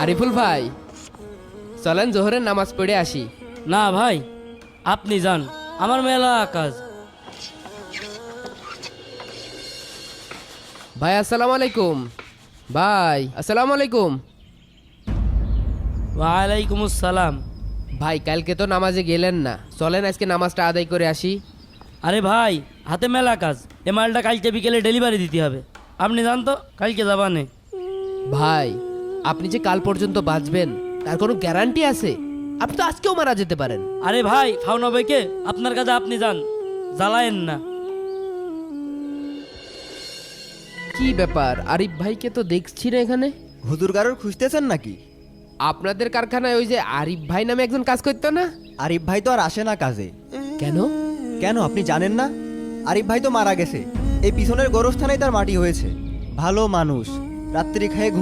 আরিফুল ভাই, চলেন জোহরের নামাজ পড়ে আসি। না ভাই, আপনি যান, আমার মেলা কাজ। ভাই আসসালামু আলাইকুম। ভাই আসসালামু আলাইকুম। ওয়ালাইকুম আসসালাম। ভাই কালকে তো নামাজে গেলেন না, চলেন আজকে নামাজটা আদায় করে আসি। আরে ভাই, হাতে মেলা কাজ, এ মালটা কালকে বিকেলে ডেলিভারি দিতে হবে। আপনি যান তো, কালকে যাবানে। ভাই আপনি যে কাল পর্যন্ত বাঁচবেন তার কোনো গ্যারান্টি আছে? আপনি তো আজকেও মারা যেতে পারেন। আরে ভাই, ফাউনা ভাইকে আপনার কাছে আপনি যান, জ্বালায়েন না। কি ব্যাপার, আরিফ ভাইকে তো দেখছি না এখানে। হুজুর কারোর খুঁজতেছেন নাকি? আপনাদের কারখানায় ওই যে আরিফ ভাই নামে একজন কাজ করতো না? আরিফ ভাই তো আর আসে না কাজে। কেন? কেন আপনি জানেন না? আরিফ ভাই তো মারা গেছে, এই পিছনের গোরস্থানেই তার মাটি হয়েছে। ভালো মানুষ, রাত্রি খেয়ে ঘুম